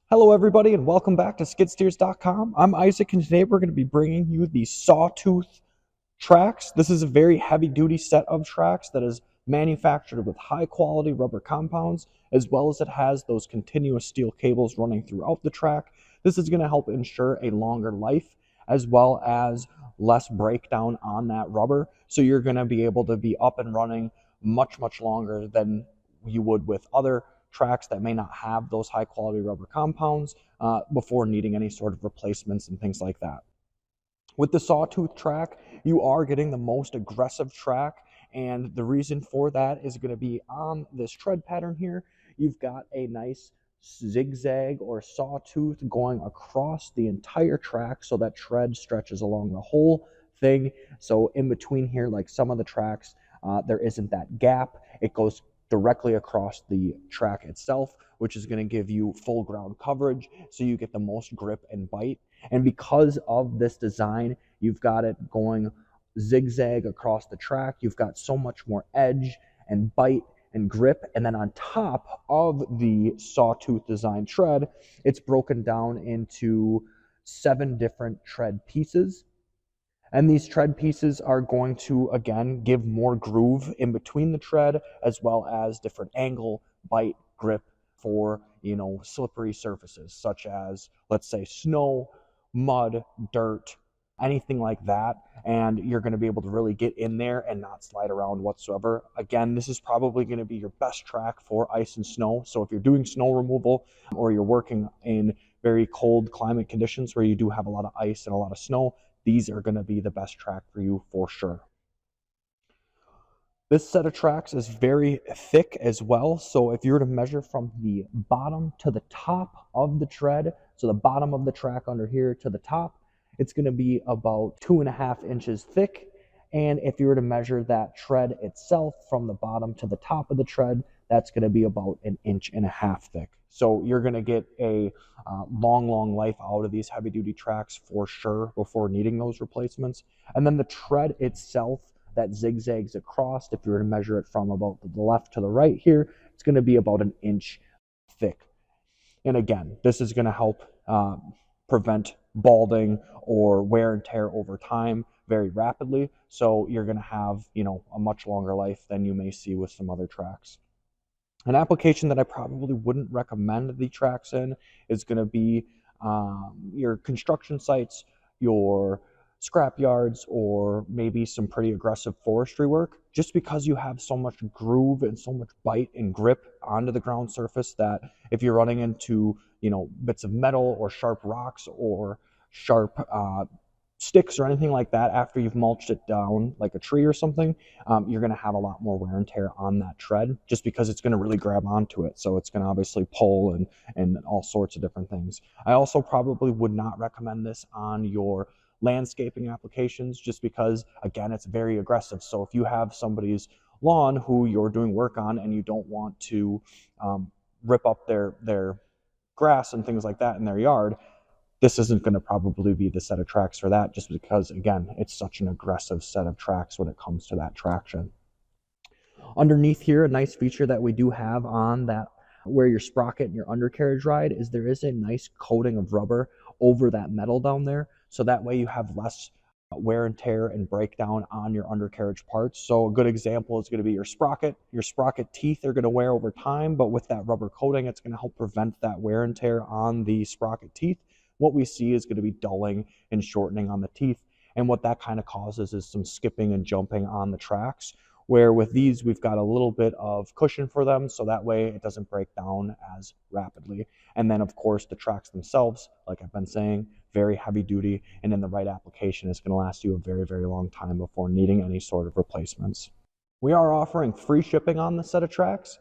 Hello, everybody, and welcome back to skidsteers.com. I'm Isaac, and today we're going to be bringing you the Sawtooth tracks. This is a very heavy-duty set of tracks that is manufactured with high-quality rubber compounds, as well as it has those continuous steel cables running throughout the track. This is going to help ensure a longer life, as well as less breakdown on that rubber. So you're going to be able to be up and running much longer than you would with other tracks that may not have those high quality rubber compounds before needing any sort of replacements and things like that. With the Sawtooth track, you are getting the most aggressive track, and the reason for that is going to be on this tread pattern here. You've got a nice zigzag or sawtooth going across the entire track, so that tread stretches along the whole thing. So in between here, like some of the tracks, there isn't that gap. It goes directly across the track itself, which is going to give you full ground coverage, so you get the most grip and bite. And because of this design, you've got it going zigzag across the track. You've got so much more edge and bite and grip. And then on top of the Sawtooth design tread, it's broken down into 7 different tread pieces. And these tread pieces are going to, again, give more groove in between the tread, as well as different angle, bite, grip for, slippery surfaces, such as, let's say, snow, mud, dirt, anything like that. And you're going to be able to really get in there and not slide around whatsoever. Again, this is probably going to be your best track for ice and snow. So if you're doing snow removal or you're working in very cold climate conditions where you do have a lot of ice and a lot of snow, these are going to be the best track for you for sure. This set of tracks is very thick as well. So if you were to measure from the bottom to the top of the tread, so the bottom of the track under here to the top, it's going to be about 2.5 inches thick. And if you were to measure that tread itself from the bottom to the top of the tread, that's going to be about 1.5 inches thick. So you're going to get a long life out of these heavy duty tracks for sure before needing those replacements. And then the tread itself that zigzags across, if you were to measure it from about the left to the right here, it's going to be about 1 inch thick. And again, this is going to help prevent balding or wear and tear over time very rapidly. So you're going to have, a much longer life than you may see with some other tracks. An application that I probably wouldn't recommend the tracks in is going to be your construction sites, your scrap yards, or maybe some pretty aggressive forestry work, just because you have so much groove and so much bite and grip onto the ground surface that if you're running into, bits of metal or sharp rocks or sharp sticks or anything like that after you've mulched it down like a tree or something, you're going to have a lot more wear and tear on that tread just because it's going to really grab onto it. So it's going to obviously pull and all sorts of different things. I also probably would not recommend this on your landscaping applications just because, again, it's very aggressive. So if you have somebody's lawn who you're doing work on and you don't want to rip up their grass and things like that in their yard, this isn't going to probably be the set of tracks for that, just because, again, it's such an aggressive set of tracks when it comes to that traction. Underneath here, a nice feature that we do have on that where your sprocket and your undercarriage ride is there is a nice coating of rubber over that metal down there. So that way you have less wear and tear and breakdown on your undercarriage parts. So a good example is going to be your sprocket. Your sprocket teeth are going to wear over time, but with that rubber coating, it's going to help prevent that wear and tear on the sprocket teeth. What we see is going to be dulling and shortening on the teeth. And what that kind of causes is some skipping and jumping on the tracks, where with these, we've got a little bit of cushion for them, so that way it doesn't break down as rapidly. And then, of course, the tracks themselves, like I've been saying, very heavy duty, and in the right application, it's going to last you a very long time before needing any sort of replacements. We are offering free shipping on this set of tracks.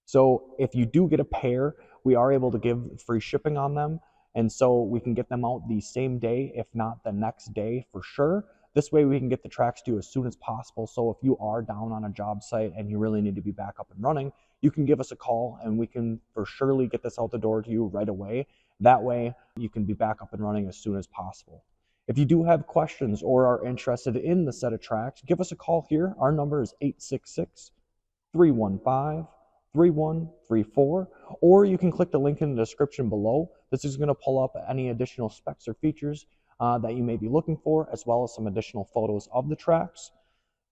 So if you do get a pair, we are able to give free shipping on them. And so we can get them out the same day, if not the next day for sure. This way we can get the tracks to you as soon as possible. So if you are down on a job site and you really need to be back up and running, you can give us a call and we can for surely get this out the door to you right away. That way you can be back up and running as soon as possible. If you do have questions or are interested in the set of tracks, give us a call here. Our number is 866-315 3134, or you can click the link in the description below. This is going to pull up any additional specs or features that you may be looking for, as well as some additional photos of the tracks.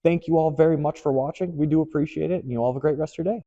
Thank you all very much for watching. We do appreciate it, and you all have a great rest of your day.